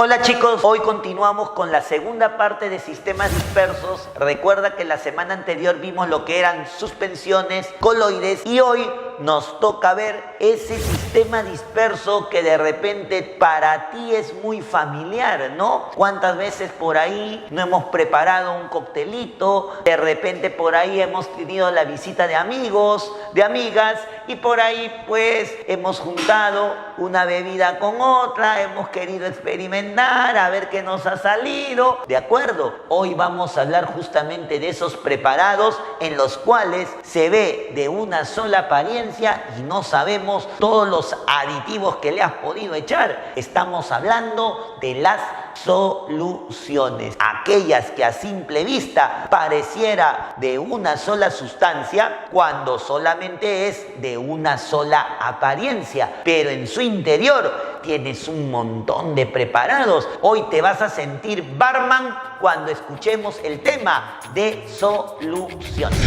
Hola chicos, hoy continuamos con la segunda parte de sistemas dispersos. Recuerda que la semana anterior vimos lo que eran suspensiones, coloides y hoy nos toca ver ese sistema disperso que de repente para ti es muy familiar, ¿no? ¿Cuántas veces por ahí no hemos preparado un coctelito? De repente por ahí hemos tenido la visita de amigos, de amigas y por ahí pues hemos juntado una bebida con otra, hemos querido experimentar a ver qué nos ha salido. ¿De acuerdo? Hoy vamos a hablar justamente de esos preparados en los cuales se ve de una sola apariencia y no sabemos todos los aditivos que le has podido echar. Estamos hablando de las soluciones, aquellas que a simple vista pareciera de una sola sustancia cuando solamente es de una sola apariencia, pero en su interior tienes un montón de preparados. Hoy te vas a sentir barman cuando escuchemos el tema de soluciones.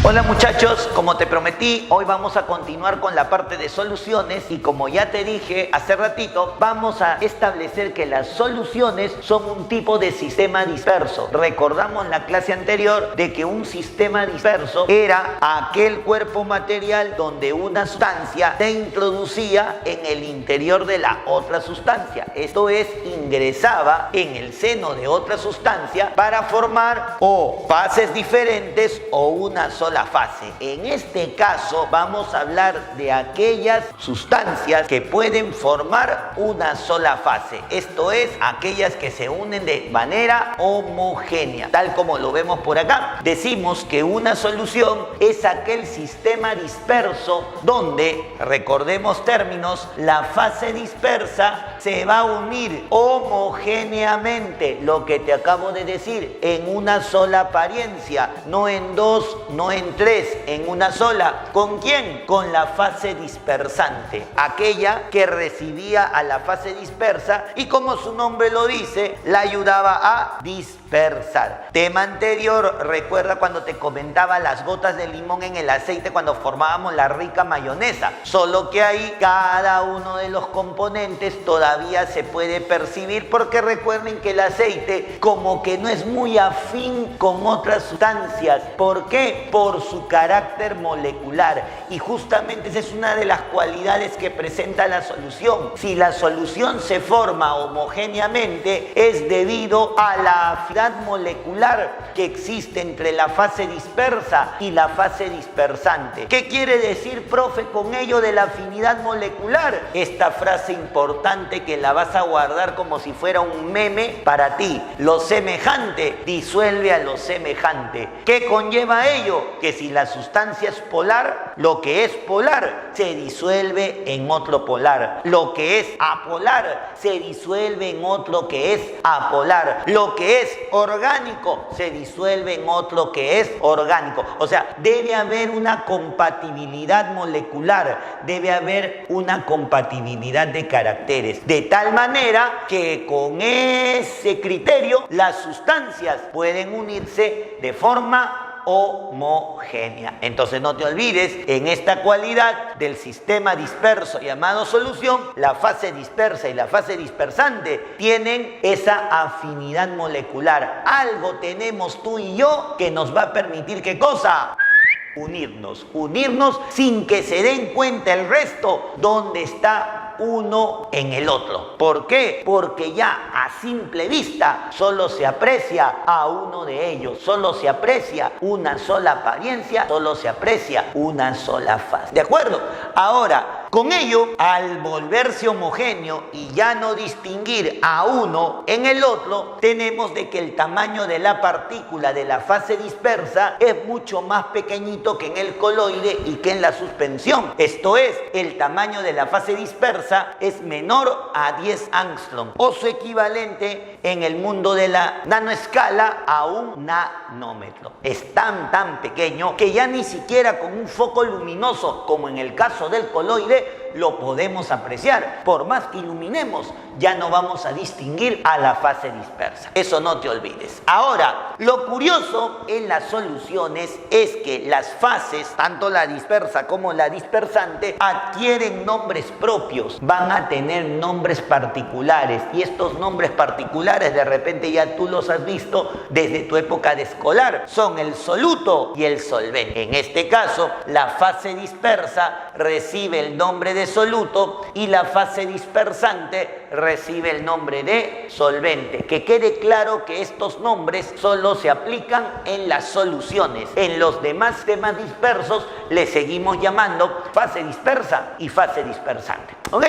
Hola muchachos, como te prometí, hoy vamos a continuar con la parte de soluciones y como ya te dije hace ratito, vamos a establecer que las soluciones son un tipo de sistema disperso. Recordamos en la clase anterior de que un sistema disperso era aquel cuerpo material donde una sustancia se introducía en el interior de la otra sustancia. Esto es, ingresaba en el seno de otra sustancia para formar o fases diferentes o una sola fase. En este caso vamos a hablar de aquellas sustancias que pueden formar una sola fase. Esto es, aquellas que se unen de manera homogénea, tal como lo vemos por acá. Decimos que una solución es aquel sistema disperso donde, recordemos términos, la fase dispersa se va a unir homogéneamente, lo que te acabo de decir, en una sola apariencia, no en dos, no en tres, en una sola. ¿Con quién? Con la fase dispersante, aquella que recibía a la fase dispersa y, como su nombre lo dice, la ayudaba a dispersar. Tema anterior, recuerda cuando te comentaba las gotas de limón en el aceite cuando formábamos la rica mayonesa, solo que ahí cada uno de los componentes todavía se puede percibir, porque recuerden que el aceite como que no es muy afín con otras sustancias. ¿Por qué? Por su carácter molecular, y justamente esa es una de las cualidades que presenta la solución. Si la solución se forma homogéneamente es debido a la afinidad molecular que existe entre la fase dispersa y la fase dispersante. ¿Qué quiere decir, profe, con ello de la afinidad molecular? Esta frase importante que la vas a guardar como si fuera un meme para ti. Lo semejante disuelve a lo semejante. ¿Qué conlleva ello? Que si la sustancia es polar, lo que es polar se disuelve en otro polar. Lo que es apolar se disuelve en otro que es apolar. Lo que es orgánico se disuelve en otro que es orgánico. O sea, debe haber una compatibilidad molecular, debe haber una compatibilidad de caracteres, de tal manera que con ese criterio las sustancias pueden unirse de forma homogénea. Entonces no te olvides, en esta cualidad del sistema disperso llamado solución, la fase dispersa y la fase dispersante tienen esa afinidad molecular. Algo tenemos tú y yo que nos va a permitir, ¿qué cosa? Unirnos sin que se den cuenta el resto dónde está uno en el otro. ¿Por qué? Porque ya a simple vista solo se aprecia a uno de ellos, solo se aprecia una sola apariencia, solo se aprecia una sola fase. ¿De acuerdo? Ahora, con ello, al volverse homogéneo y ya no distinguir a uno en el otro, tenemos de que el tamaño de la partícula de la fase dispersa es mucho más pequeñito que en el coloide y que en la suspensión. Esto es, el tamaño de la fase dispersa es menor a 10 angstrom o su equivalente en el mundo de la nanoescala a un nanómetro. Es tan pequeño que ya ni siquiera con un foco luminoso, como en el caso del coloide, lo podemos apreciar. Por más que iluminemos, ya no vamos a distinguir a la fase dispersa. Eso no te olvides. Ahora, lo curioso en las soluciones es que las fases, tanto la dispersa como la dispersante, adquieren nombres propios, van a tener nombres particulares, y estos nombres particulares de repente ya tú los has visto desde tu época de escolar. Son el soluto y el solvente. En este caso, la fase dispersa recibe el nombre de soluto y la fase dispersante recibe el nombre de solvente. Que quede claro que estos nombres solo se aplican en las soluciones. En los demás temas dispersos le seguimos llamando fase dispersa y fase dispersante. ¿Ok?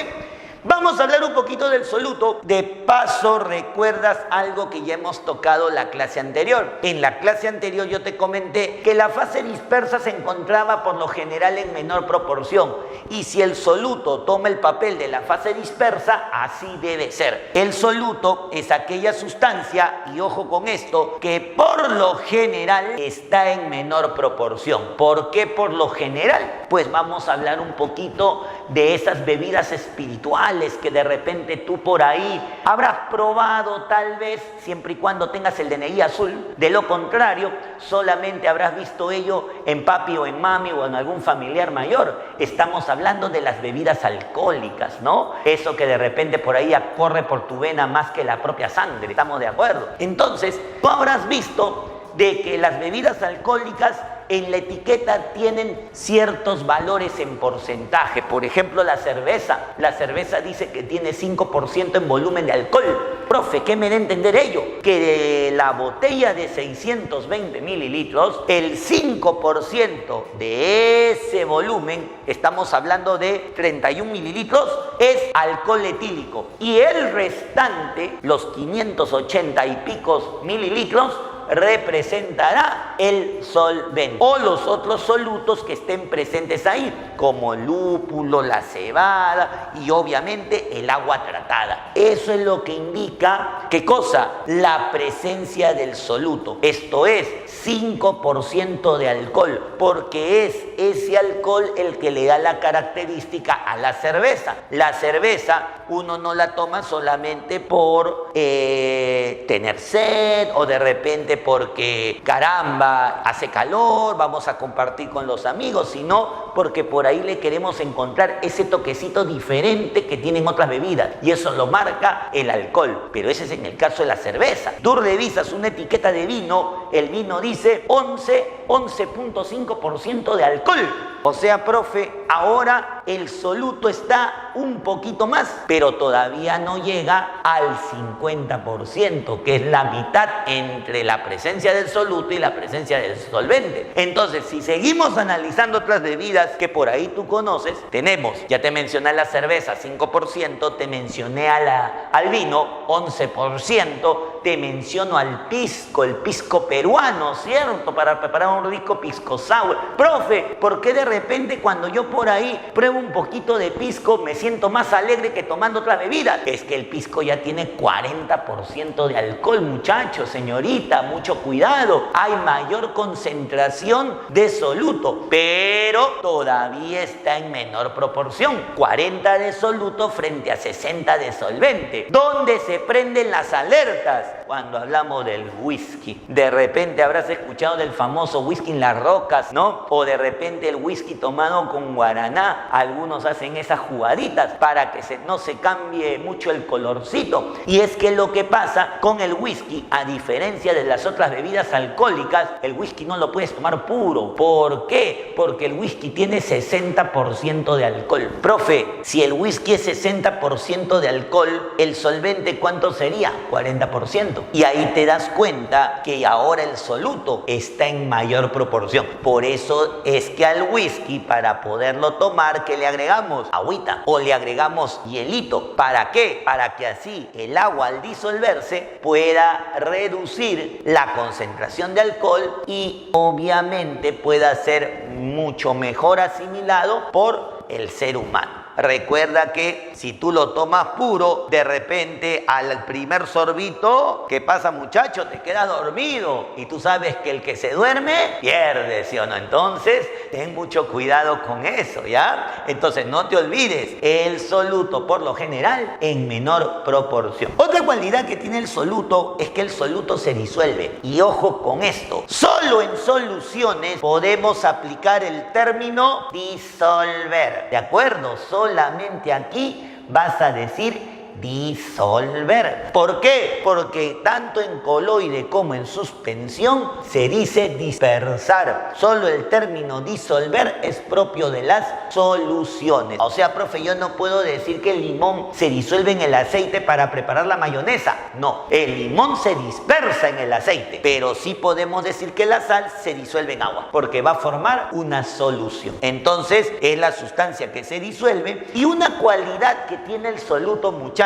Vamos a hablar un poquito del soluto. De paso, recuerdas algo que ya hemos tocado la clase anterior. En la clase anterior yo te comenté que la fase dispersa se encontraba por lo general en menor proporción. Y si el soluto toma el papel de la fase dispersa, así debe ser. El soluto es aquella sustancia, y ojo con esto, que por lo general está en menor proporción. ¿Por qué por lo general? Pues vamos a hablar un poquito de esas bebidas espirituales que de repente tú por ahí habrás probado, tal vez, siempre y cuando tengas el DNI azul. De lo contrario, solamente habrás visto ello en papi o en mami o en algún familiar mayor. Estamos hablando de las bebidas alcohólicas, ¿no? Eso que de repente por ahí corre por tu vena más que la propia sangre. ¿Estamos de acuerdo? Entonces, tú habrás visto de que las bebidas alcohólicas en la etiqueta tienen ciertos valores en porcentaje. Por ejemplo, la cerveza. La cerveza dice que tiene 5% en volumen de alcohol. Profe, ¿qué me da a entender ello? Que de la botella de 620 mililitros, el 5% de ese volumen, estamos hablando de 31 mililitros, es alcohol etílico. Y el restante, los 580 y picos mililitros, representará el solvente o los otros solutos que estén presentes ahí, como el lúpulo, la cebada y obviamente el agua tratada. Eso es lo que indica, ¿qué cosa? La presencia del soluto. Esto es 5% de alcohol, porque es ese alcohol el que le da la característica a la cerveza. La cerveza uno no la toma solamente por tener sed o de repente porque caramba, hace calor, vamos a compartir con los amigos, sino porque por ahí le queremos encontrar ese toquecito diferente que tienen otras bebidas, y eso lo marca el alcohol. Pero ese es en el caso de la cerveza. Tú revisas una etiqueta de vino, el vino dice 11.5% de alcohol. O sea, profe, ahora el soluto está un poquito más, pero todavía no llega al 50%, que es la mitad entre la presencia del soluto y la presencia del solvente. Entonces, si seguimos analizando otras bebidas que por ahí tú conoces, tenemos, ya te mencioné la cerveza, 5%, te mencioné al vino, 11%, te menciono al pisco, el pisco peruano, ¿cierto? Para preparar un rico pisco sour. Profe, ¿por qué de repente cuando yo por ahí pruebo un poquito de pisco me siento más alegre que tomando otras bebidas? Es que el pisco ya tiene 40% de alcohol, muchachos, señorita, mucho cuidado. Hay mayor concentración de soluto, pero todavía está en menor proporción. 40 de soluto frente a 60 de solvente. ¿Dónde se prenden las alertas? Cuando hablamos del whisky. De repente habrás escuchado del famoso whisky en las rocas, ¿no? O de repente el whisky tomado con guaraná. Algunos hacen esas jugaditas para que no se cambie mucho el colorcito. Y es que lo que pasa con el whisky, a diferencia de las otras bebidas alcohólicas, el whisky no lo puedes tomar puro. ¿Por qué? Porque el whisky tiene 60% de alcohol. Profe, si el whisky es 60% de alcohol, ¿el solvente cuánto sería? 40%. Y ahí te das cuenta que ahora el soluto está en mayor proporción. Por eso es que al whisky, para poderlo tomar, ¿qué le agregamos? Agüita o le agregamos hielito. ¿Para qué? Para que así el agua, al disolverse, pueda reducir la concentración de alcohol y obviamente pueda ser mucho mejor asimilado por el ser humano. Recuerda que si tú lo tomas puro, de repente al primer sorbito, ¿qué pasa, muchacho? Te quedas dormido y tú sabes que el que se duerme pierde, ¿sí o no? Entonces, ten mucho cuidado con eso, ¿ya? Entonces, no te olvides, el soluto por lo general en menor proporción. Otra cualidad que tiene el soluto es que el soluto se disuelve. Y ojo con esto, solo en soluciones podemos aplicar el término disolver, ¿de acuerdo? Solamente aquí vas a decir disolver. ¿Por qué? Porque tanto en coloide como en suspensión se dice dispersar. Solo el término disolver es propio de las soluciones. O sea, profe, yo no puedo decir que el limón se disuelve en el aceite para preparar la mayonesa. No, el limón se dispersa en el aceite, pero sí podemos decir que la sal se disuelve en agua, porque va a formar una solución. Entonces, es la sustancia que se disuelve. Y una cualidad que tiene el soluto, muchachos,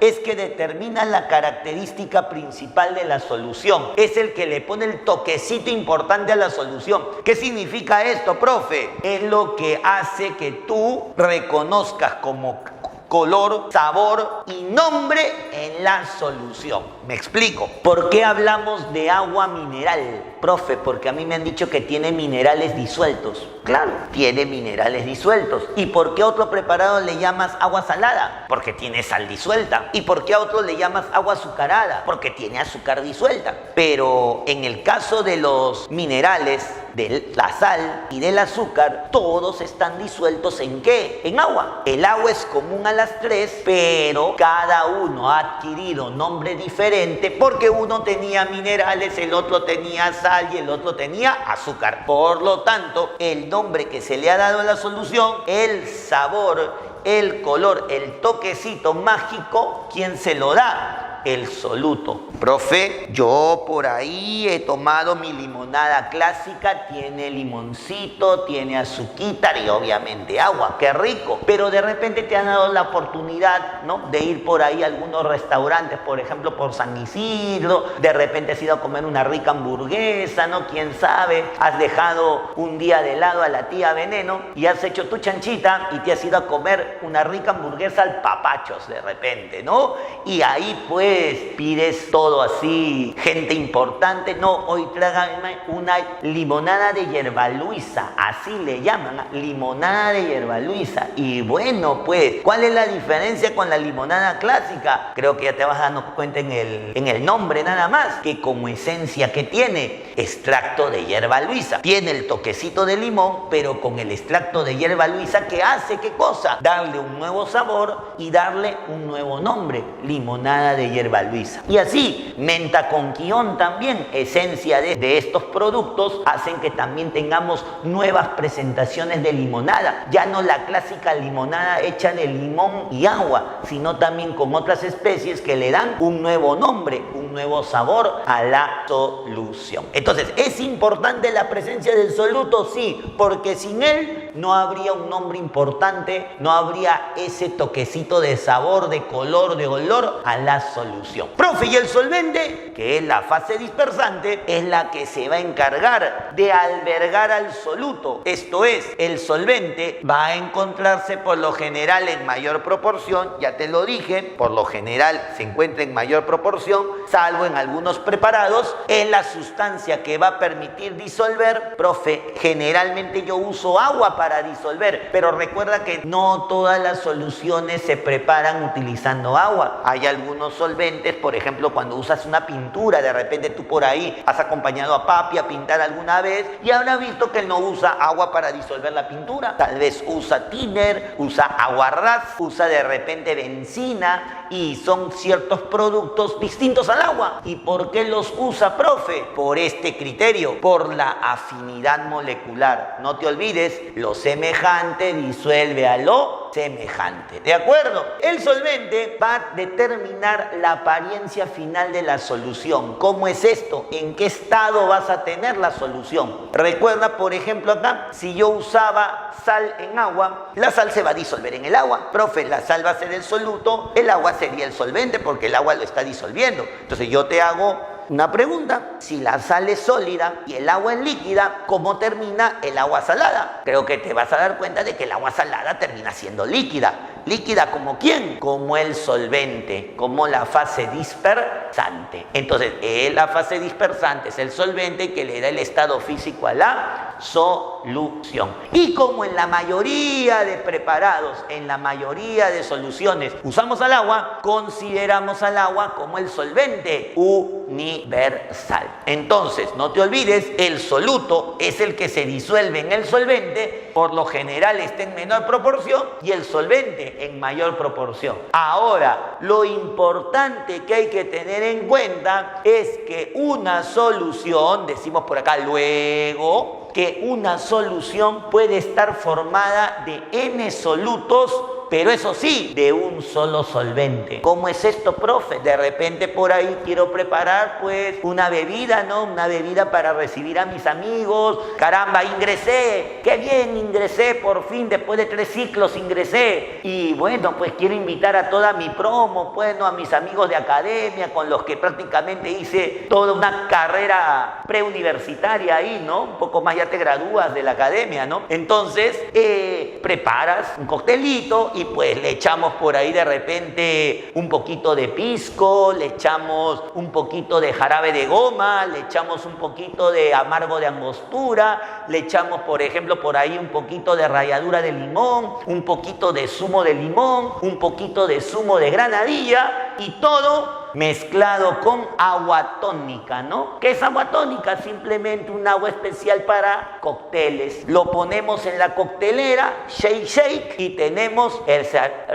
es que determina la característica principal de la solución. Es el que le pone el toquecito importante a la solución. ¿Qué significa esto, profe? Es lo que hace que tú reconozcas como color, sabor y nombre en la solución. Me explico. ¿Por qué hablamos de agua mineral, profe? Porque a mí me han dicho que tiene minerales disueltos. Claro, tiene minerales disueltos. ¿Y por qué a otro preparado le llamas agua salada? Porque tiene sal disuelta. ¿Y por qué a otro le llamas agua azucarada? Porque tiene azúcar disuelta. Pero en el caso de los minerales, de la sal y del azúcar, todos están disueltos ¿en qué? En agua. El agua es común a las tres, pero cada uno ha adquirido nombre diferente porque uno tenía minerales, el otro tenía sal y el otro tenía azúcar. Por lo tanto, el nombre que se le ha dado a la solución, el sabor, el color, el toquecito mágico, ¿quién se lo da? El soluto. Profe, yo por ahí he tomado mi limonada clásica, tiene limoncito, tiene azuquita y obviamente agua, qué rico. Pero de repente te han dado la oportunidad, ¿no?, de ir por ahí a algunos restaurantes, por ejemplo por San Isidro, de repente has ido a comer una rica hamburguesa, ¿no? Quién sabe, has dejado un día de lado a la tía Veneno y has hecho tu chanchita y te has ido a comer una rica hamburguesa al Papachos de repente, ¿no? Y ahí pues pides todo así, gente importante, no, hoy tráigame una limonada de hierba luisa, así le llaman, limonada de hierba luisa. Y bueno, pues, ¿cuál es la diferencia con la limonada clásica? Creo que ya te vas dando cuenta en el nombre nada más, que como esencia que tiene, extracto de hierba luisa. Tiene el toquecito de limón, pero con el extracto de hierba luisa, ¿que hace? ¿Qué cosa? Darle un nuevo sabor y darle un nuevo nombre, limonada de hierba luisa. Y así, menta con quión también, esencia de estos productos, hacen que también tengamos nuevas presentaciones de limonada. Ya no la clásica limonada hecha de limón y agua, sino también con otras especies que le dan un nuevo nombre, un nuevo sabor a la solución. Entonces, ¿es importante la presencia del soluto? Sí, porque sin él no habría un nombre importante, no habría ese toquecito de sabor, de color, de olor a la solución. Profe, y el solvente, que es la fase dispersante, es la que se va a encargar de albergar al soluto. Esto es, el solvente va a encontrarse por lo general en mayor proporción, ya te lo dije, por lo general se encuentra en mayor proporción, salvo en algunos preparados, es la sustancia que va a permitir disolver. Profe, generalmente yo uso agua para disolver, pero recuerda que no todas las soluciones se preparan utilizando agua. Hay algunos solventes, por ejemplo, cuando usas una pintura, de repente tú por ahí has acompañado a papi a pintar alguna vez y habrá visto que él no usa agua para disolver la pintura. Tal vez usa thinner, usa aguarrás, usa de repente benzina, y son ciertos productos distintos al agua. ¿Y por qué los usa, profe? Por este criterio, por la afinidad molecular. No te olvides, lo semejante disuelve a lo semejante. ¿De acuerdo? El solvente va a determinar la apariencia final de la solución. ¿Cómo es esto? ¿En qué estado vas a tener la solución? Recuerda, por ejemplo, acá, si yo usaba sal en agua, la sal se va a disolver en el agua. Profe, la sal va a ser el soluto, el agua sería el solvente porque el agua lo está disolviendo. Entonces yo te hago una pregunta. Si la sal es sólida y el agua es líquida, ¿cómo termina el agua salada? Creo que te vas a dar cuenta de que el agua salada termina siendo líquida. ¿Líquida como quién? Como el solvente, como la fase dispersante. Entonces, la fase dispersante es el solvente que le da el estado físico a la solución. Y como en la mayoría de preparados, en la mayoría de soluciones usamos al agua, consideramos al agua como el solvente universal. Entonces, no te olvides, el soluto es el que se disuelve en el solvente, por lo general está en menor proporción, y el solvente en mayor proporción. Ahora, lo importante que hay que tener en cuenta es que una solución, decimos por acá luego, que una solución puede estar formada de n solutos, pero eso sí, de un solo solvente. ¿Cómo es esto, profe? De repente por ahí quiero preparar pues una bebida, ¿no? Una bebida para recibir a mis amigos. Caramba, ingresé. Qué bien, ingresé por fin, después de 3 ciclos ingresé. Y bueno, pues quiero invitar a toda mi promo, pues, ¿no? A mis amigos de academia, con los que prácticamente hice toda una carrera preuniversitaria ahí, ¿no? Un poco más ya te gradúas de la academia, ¿no? Entonces, preparas un coctelito y pues le echamos por ahí de repente un poquito de pisco, le echamos un poquito de jarabe de goma, le echamos un poquito de amargo de angostura, le echamos por ejemplo por ahí un poquito de ralladura de limón, un poquito de zumo de limón, un poquito de zumo de granadilla y todo mezclado con agua tónica, ¿no? ¿Qué es agua tónica? Simplemente un agua especial para cócteles. Lo ponemos en la coctelera, shake, y tenemos el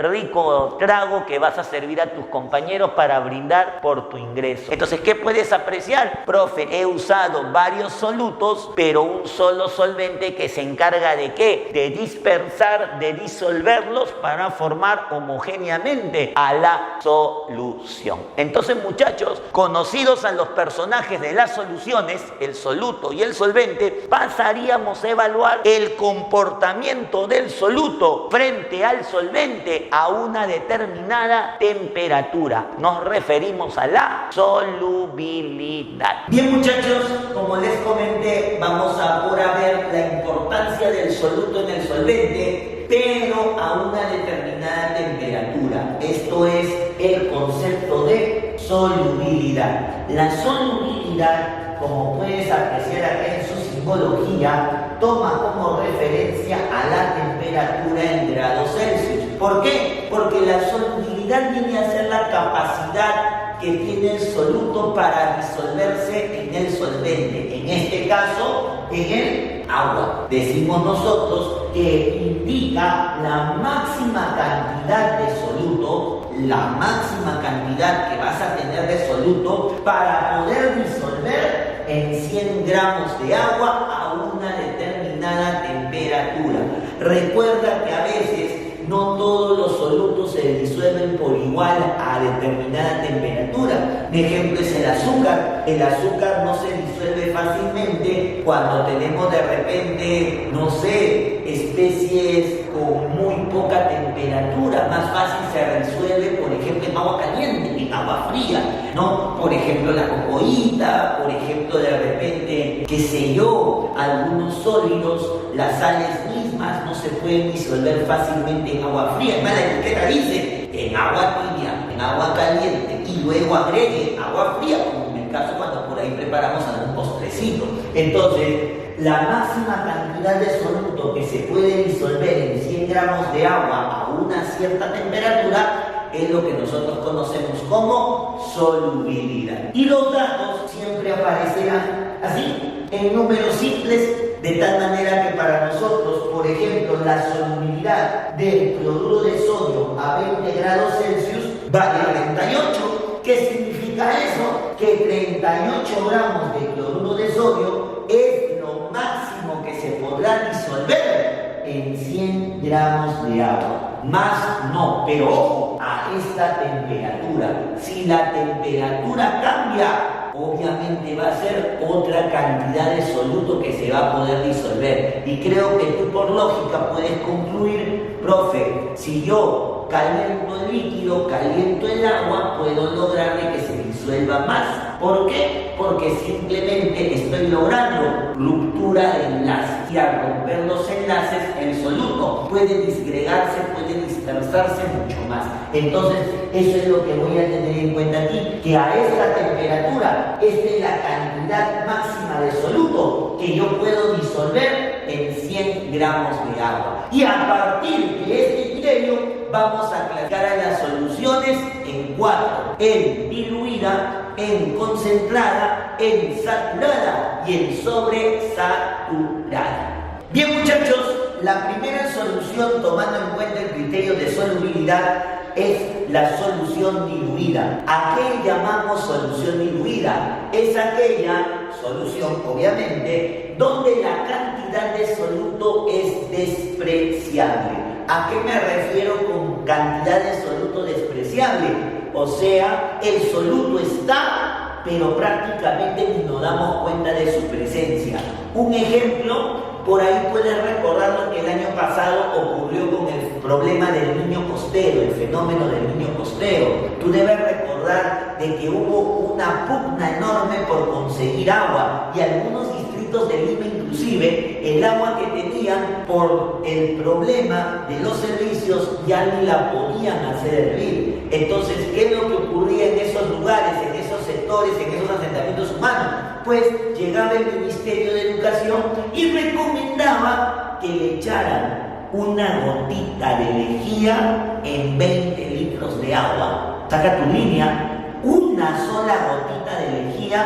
rico trago que vas a servir a tus compañeros para brindar por tu ingreso. Entonces, ¿qué puedes apreciar? Profe, he usado varios solutos, pero un solo solvente que se encarga ¿de qué? De dispersar, de disolverlos para formar homogéneamente a la solución. Entonces, muchachos, conocidos a los personajes de las soluciones, el soluto y el solvente, pasaríamos a evaluar el comportamiento del soluto frente al solvente a una determinada temperatura. Nos referimos a la solubilidad. Bien, muchachos, como les comenté, vamos ahora a ver la importancia del soluto en el solvente, pero a una determinada temperatura. Esto es el concepto de solubilidad. La solubilidad, como puedes apreciar acá en su simbología, toma como referencia a la temperatura en grados Celsius. ¿Por qué? Porque la solubilidad viene a ser la capacidad que tiene el soluto para disolverse en el solvente, en este caso en el agua. Decimos nosotros que indica la máxima cantidad de soluto, la máxima cantidad que vas a tener de soluto para poder disolver en 100 gramos de agua a una determinada temperatura. Recuerda que a veces no todos los solutos se disuelven por igual a determinada temperatura. Un ejemplo es el azúcar. El azúcar no se disuelve fácilmente cuando tenemos de repente, no sé, especies con muy poca temperatura. Más fácil se disuelve, por ejemplo, en agua caliente, en agua fría, ¿no? Por ejemplo, la cocoíta, por ejemplo, de repente, qué sé yo, algunos sólidos, las sales mismas no se pueden disolver fácilmente en agua fría. Es más, la etiqueta dice en agua tibia, en agua caliente, y luego agregue agua fría, como en el caso cuando por ahí preparamos algún postrecito. Entonces, la máxima cantidad de soluto que se puede disolver en 100 gramos de agua a una cierta temperatura es lo que nosotros conocemos como solubilidad. Y los datos siempre aparecerán así, en números simples, de tal manera que para nosotros, por ejemplo, la solubilidad del cloruro de sodio a 20 grados Celsius vale 38. ¿Qué significa eso? Que 38 gramos de cloruro de sodio es lo máximo que se podrá disolver en 100 gramos de agua. Más no, pero ojo, a esta temperatura. Si la temperatura cambia, obviamente va a ser otra cantidad de soluto que se va a poder disolver. Y creo que tú por lógica puedes concluir, profe, si yo caliento el líquido, caliento el agua, puedo lograr que se disuelva más. ¿Por qué? Porque simplemente estoy logrando ruptura de enlaces. Y al romper los enlaces, el soluto puede disgregarse, puede dispersarse mucho más. Entonces, eso es lo que voy a tener en cuenta aquí, que a esta temperatura, esta es la cantidad máxima de soluto que yo puedo disolver en 100 gramos de agua. Y a partir de este criterio, vamos a clasificar a las soluciones en 4: en diluida, en concentrada, en saturada y en sobresaturada. Bien, muchachos, la primera solución, tomando en cuenta el criterio de solubilidad, es la solución diluida. ¿A qué llamamos solución diluida? Es aquella solución, obviamente, donde la cantidad de soluto es despreciable. ¿A qué me refiero con cantidad de soluto despreciable? O sea, el soluto está, pero prácticamente ni nos damos cuenta de su presencia. Un ejemplo, por ahí puedes recordar lo que el año pasado ocurrió con el problema del niño costero, el fenómeno del niño costero. Tú debes recordar de que hubo una pugna enorme por conseguir agua y algunos distritos de Lima inclusive el agua que tenían por el problema de los servicios ya ni la podían hacer hervir. Entonces, ¿qué es lo que ocurría en esos lugares, en esos sectores, en esos asentamientos humanos? Pues llegaba el Ministerio de Educación y recomendaba que le echaran una gotita de lejía en 20 litros de agua. Saca tu línea, una sola gotita de lejía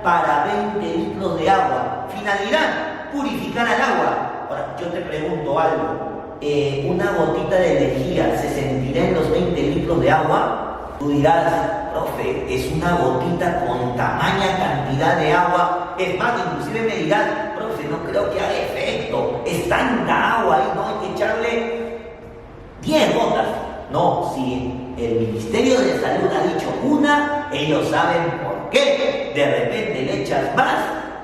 para 20 litros de agua. Finalidad, purificar al agua. Ahora, yo te pregunto algo. ¿Una gotita de lejía se sentirá en los 20 litros de agua? Tú dirás, profe, es una gotita con tamaña cantidad de agua. Es más, inclusive me dirás, profe, no creo que haga efecto. Es tanta agua ahí, no hay que echarle 10 gotas. No, si el Ministerio de Salud ha dicho una, ellos saben por qué. De repente le echas más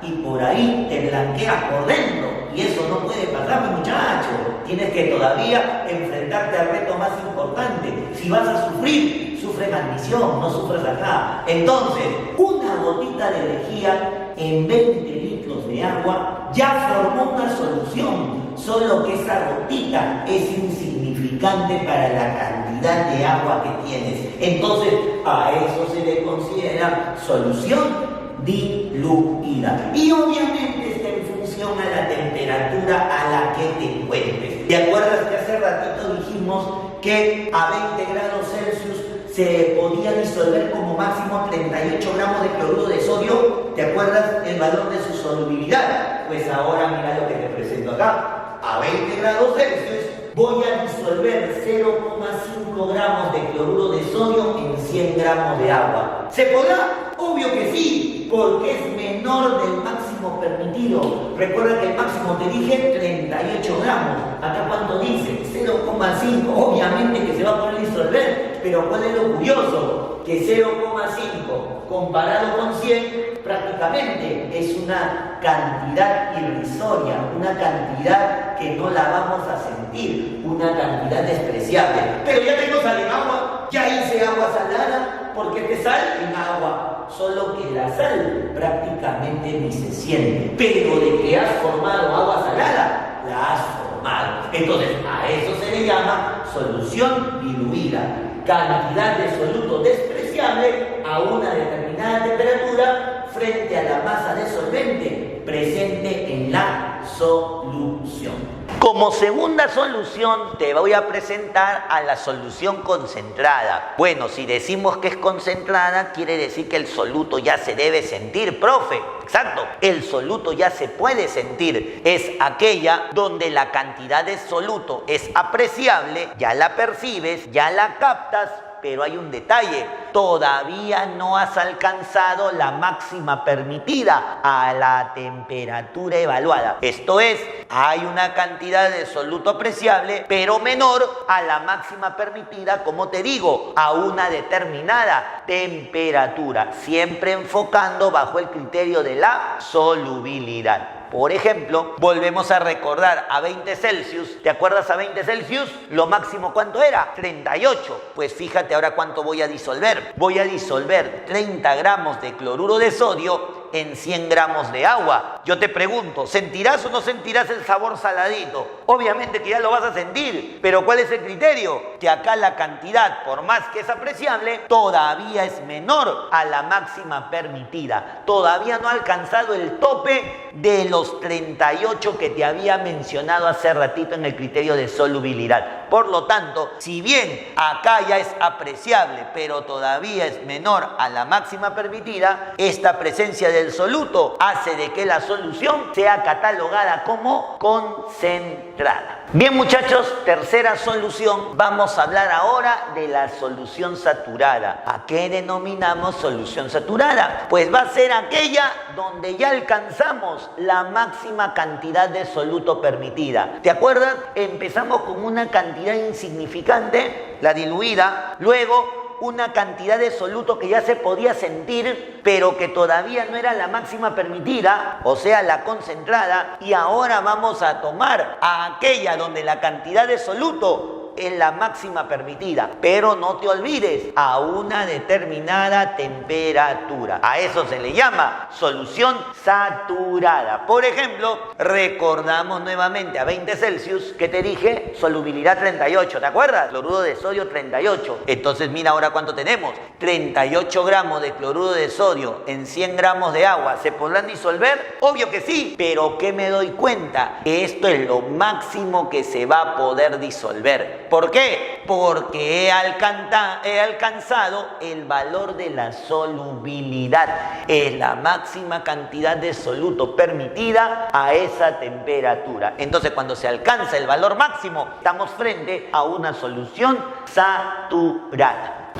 y por ahí te blanqueas por dentro. Y eso no puede pasar, mi muchacho. Tienes que todavía enfrentarte al reto más importante. Si vas a sufrir, sufre en admisión, no sufres acá. Entonces, una gotita de lejía en 20 litros de agua ya formó una solución. Solo que esa gotita es insignificante para la cantidad de agua que tienes. Entonces, a eso se le considera solución diluida. Y obviamente está en función a la temperatura a la que te encuentres. ¿Te acuerdas que hace ratito dijimos que a 20 grados Celsius se podía disolver como máximo 38 gramos de cloruro de sodio? ¿Te acuerdas el valor de su solubilidad? Pues ahora mira lo que te presento acá. A 20 grados Celsius voy a disolver 0,5 gramos de cloruro de sodio en 100 gramos de agua. ¿Se podrá? Obvio que sí, porque es menor del máximo permitido. Recuerda que el máximo te dije 38 gramos. Acá cuánto dice, 0,5. Obviamente que se va a poder disolver, pero ¿cuál es lo curioso? Que 0,5 comparado con 100 prácticamente es una cantidad irrisoria, una cantidad que no la vamos a sentir, una cantidad despreciable. Pero ya tengo sal en agua, ya hice agua salada, porque te sal en agua, solo que la sal prácticamente ni se siente. Pero de que has formado agua salada, la has formado. Entonces, a eso se le llama solución diluida. Cantidad de soluto despreciable a una determinada temperatura frente a la masa de solvente presente en la solución. Como segunda solución te voy a presentar a la solución concentrada. Bueno, si decimos que es concentrada, quiere decir que el soluto ya se debe sentir, profe. Exacto, el soluto ya se puede sentir. Es aquella donde la cantidad de soluto es apreciable, ya la percibes, ya la captas, pero hay un detalle, todavía no has alcanzado la máxima permitida a la temperatura evaluada. Esto es, hay una cantidad de soluto apreciable, pero menor a la máxima permitida, como te digo, a una determinada temperatura, siempre enfocando bajo el criterio de la solubilidad. Por ejemplo, volvemos a recordar a 20 Celsius. ¿Te acuerdas a 20 Celsius? Lo máximo, ¿cuánto era? 38. Pues fíjate ahora cuánto voy a disolver. Voy a disolver 30 gramos de cloruro de sodio en 100 gramos de agua. Yo te pregunto, ¿sentirás o no sentirás el sabor saladito? Obviamente que ya lo vas a sentir, pero ¿cuál es el criterio? Que acá la cantidad, por más que es apreciable, todavía es menor a la máxima permitida. Todavía no ha alcanzado el tope de los 38 que te había mencionado hace ratito en el criterio de solubilidad. Por lo tanto, si bien acá ya es apreciable, pero todavía es menor a la máxima permitida, esta presencia del soluto hace de que la solución sea catalogada como concentrada. Bien, muchachos, tercera solución. Vamos a hablar ahora de la solución saturada. ¿A qué denominamos solución saturada? Pues va a ser aquella donde ya alcanzamos la máxima cantidad de soluto permitida. ¿Te acuerdas? Empezamos con una cantidad insignificante, la diluida, luego una cantidad de soluto que ya se podía sentir, pero que todavía no era la máxima permitida, o sea, la concentrada, y ahora vamos a tomar a aquella donde la cantidad de soluto es la máxima permitida, pero no te olvides, a una determinada temperatura. A eso se le llama solución saturada. Por ejemplo, recordamos nuevamente a 20 Celsius que te dije solubilidad 38, ¿te acuerdas? Cloruro de sodio 38. Entonces mira ahora cuánto tenemos. 38 gramos de cloruro de sodio en 100 gramos de agua. ¿Se podrán disolver? Obvio que sí, pero ¿qué me doy cuenta? Que esto es lo máximo que se va a poder disolver. ¿Por qué? Porque he alcanzado el valor de la solubilidad. Es la máxima cantidad de soluto permitida a esa temperatura. Entonces, cuando se alcanza el valor máximo, estamos frente a una solución saturada.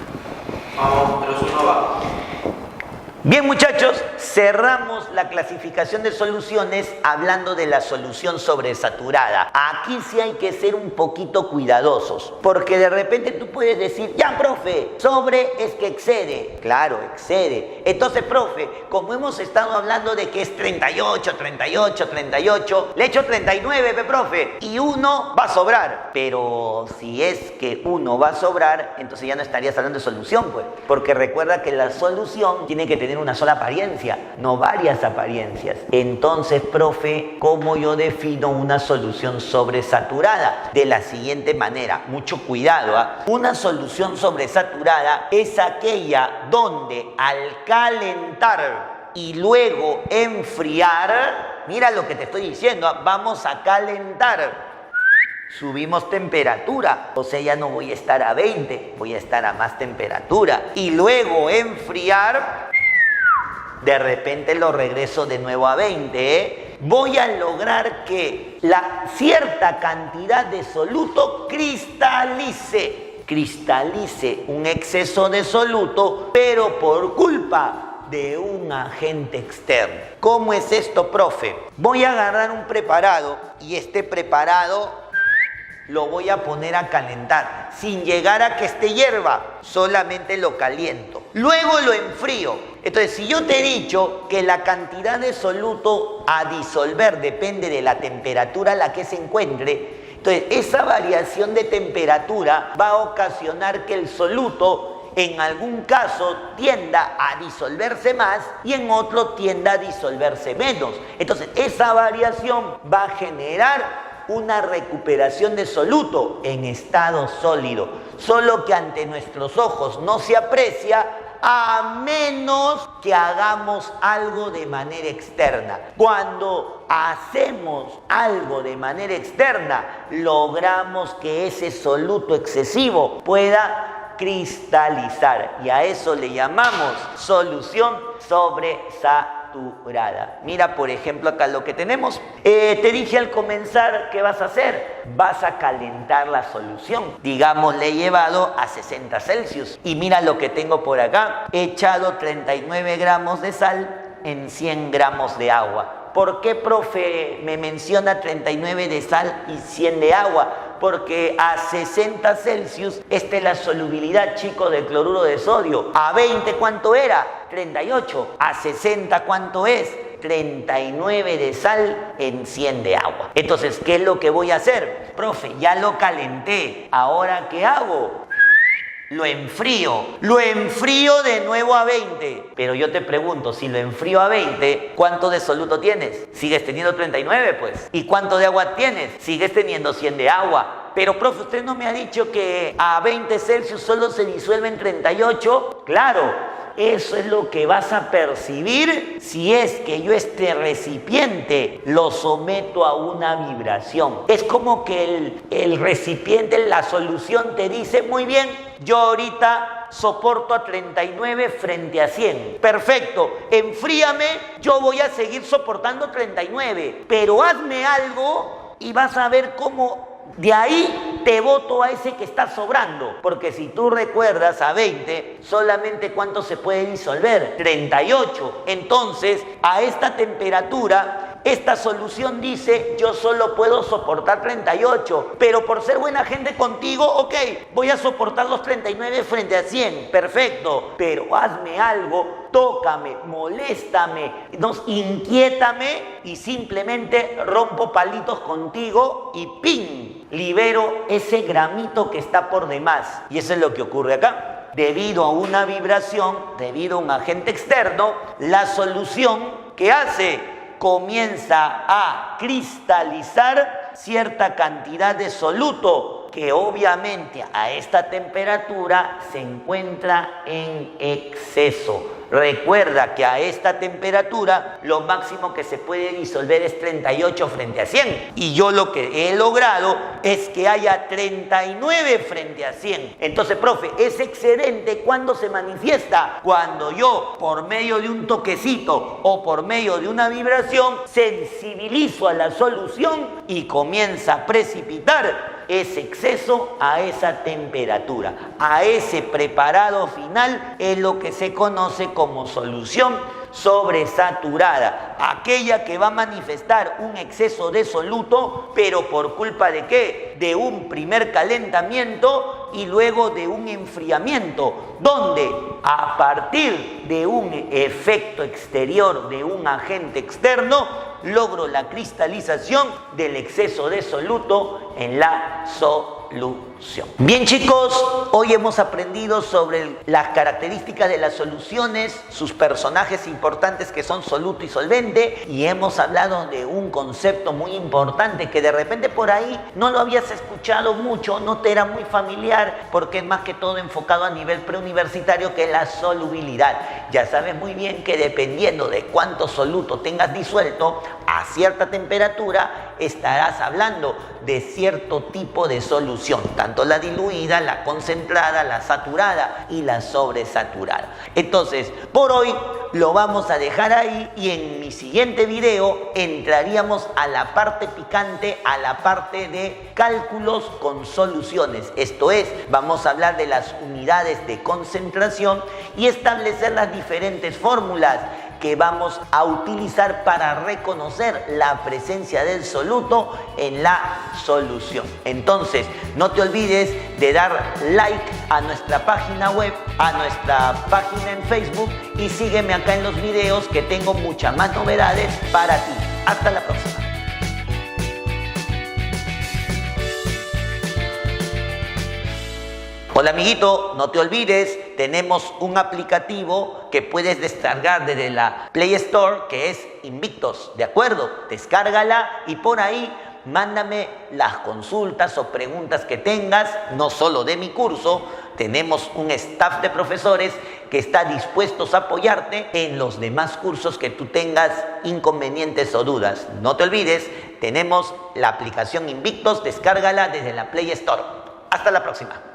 Vamos, pero eso no va. Bien, muchachos, cerramos la clasificación de soluciones hablando de la solución sobresaturada. Aquí sí hay que ser un poquito cuidadosos, porque de repente tú puedes decir, ya, profe, sobre es que excede. Claro, excede. Entonces, profe, como hemos estado hablando de que es 38, 38, 38, le echo 39, profe, y uno va a sobrar. Pero si es que uno va a sobrar, entonces ya no estarías hablando de solución, pues, porque recuerda que la solución tiene que tener una sola apariencia, no varias apariencias. Entonces, profe, ¿cómo yo defino una solución sobresaturada? De la siguiente manera, mucho cuidado, ¿eh? Una solución sobresaturada es aquella donde al calentar y luego enfriar, mira lo que te estoy diciendo, ¿eh? Vamos a calentar. Subimos temperatura, o sea, ya no voy a estar a 20, voy a estar a más temperatura. Y luego enfriar, de repente lo regreso de nuevo a 20, ¿eh? Voy a lograr que la cierta cantidad de soluto cristalice un exceso de soluto, pero por culpa de un agente externo. ¿Cómo es esto, profe? Voy a agarrar un preparado y este preparado lo voy a poner a calentar, sin llegar a que esté hierba, solamente lo caliento. Luego lo enfrío. Entonces, si yo te he dicho que la cantidad de soluto a disolver depende de la temperatura a la que se encuentre, entonces esa variación de temperatura va a ocasionar que el soluto en algún caso tienda a disolverse más y en otro tienda a disolverse menos. Entonces, esa variación va a generar una recuperación de soluto en estado sólido, solo que ante nuestros ojos no se aprecia a menos que hagamos algo de manera externa. Cuando hacemos algo de manera externa, logramos que ese soluto excesivo pueda cristalizar y a eso le llamamos solución sobresaturada. Mira, por ejemplo, acá lo que tenemos. Te dije al comenzar, ¿qué vas a hacer? Vas a calentar la solución. Digamos, le he llevado a 60 Celsius. Y mira lo que tengo por acá. He echado 39 gramos de sal en 100 gramos de agua. ¿Por qué, profe, me menciona 39 de sal y 100 de agua? Porque a 60 Celsius, esta es la solubilidad, chicos, del cloruro de sodio. A 20, ¿cuánto era? 38. A 60, ¿cuánto es? 39 de sal en 100 de agua. Entonces, ¿qué es lo que voy a hacer? Profe, ya lo calenté. ¿Ahora qué hago? Lo enfrío de nuevo a 20. Pero yo te pregunto, si lo enfrío a 20, ¿cuánto de soluto tienes? Sigues teniendo 39, pues. ¿Y cuánto de agua tienes? Sigues teniendo 100 de agua. Pero, profe, ¿usted no me ha dicho que a 20 Celsius solo se disuelve en 38? Claro, eso es lo que vas a percibir si es que yo este recipiente lo someto a una vibración. Es como que el recipiente, la solución te dice, muy bien, yo ahorita soporto a 39 frente a 100. Perfecto, enfríame, yo voy a seguir soportando 39, pero hazme algo y vas a ver cómo de ahí te boto a ese que está sobrando. Porque si tú recuerdas, a 20, solamente ¿cuánto se puede disolver? 38. Entonces, a esta temperatura, esta solución dice, yo solo puedo soportar 38, pero por ser buena gente contigo, ok, voy a soportar los 39 frente a 100, perfecto, pero hazme algo, tócame, moléstame, inquiétame y simplemente rompo palitos contigo y ¡ping! Libero ese gramito que está por demás. Y eso es lo que ocurre acá. Debido a una vibración, debido a un agente externo, la solución, ¿qué hace? Comienza a cristalizar cierta cantidad de soluto que obviamente a esta temperatura se encuentra en exceso. Recuerda que a esta temperatura lo máximo que se puede disolver es 38 frente a 100. Y yo lo que he logrado es que haya 39 frente a 100. Entonces, profe, ese excedente, ¿cuándo se manifiesta? Cuando yo, por medio de un toquecito o por medio de una vibración, sensibilizo a la solución y comienza a precipitar ese exceso a esa temperatura, a ese preparado final, es lo que se conoce como solución sobresaturada, aquella que va a manifestar un exceso de soluto, pero ¿por culpa de qué? De un primer calentamiento y luego de un enfriamiento, donde a partir de un efecto exterior, de un agente externo, logro la cristalización del exceso de soluto en la solución. Bien, chicos, hoy hemos aprendido sobre las características de las soluciones, sus personajes importantes que son soluto y solvente, y hemos hablado de un concepto muy importante que de repente por ahí no lo habías escuchado mucho, no te era muy familiar, porque es más que todo enfocado a nivel preuniversitario, que es la solubilidad. Ya sabes muy bien que dependiendo de cuánto soluto tengas disuelto a cierta temperatura, estarás hablando de cierto tipo de solución, tanto la diluida, la concentrada, la saturada y la sobresaturada. Entonces, por hoy lo vamos a dejar ahí, y en mi siguiente video entraríamos a la parte picante, a la parte de cálculos con soluciones. Esto es, vamos a hablar de las unidades de concentración y establecer las diferentes fórmulas que vamos a utilizar para reconocer la presencia del soluto en la solución. Entonces, no te olvides de dar like a nuestra página web, a nuestra página en Facebook, y sígueme acá en los videos, que tengo muchas más novedades para ti. Hasta la próxima. Hola amiguito, no te olvides, tenemos un aplicativo que puedes descargar desde la Play Store, que es Invictos, ¿de acuerdo? Descárgala y por ahí mándame las consultas o preguntas que tengas, no solo de mi curso. Tenemos un staff de profesores que está dispuestos a apoyarte en los demás cursos que tú tengas inconvenientes o dudas. No te olvides, tenemos la aplicación Invictos, descárgala desde la Play Store. Hasta la próxima.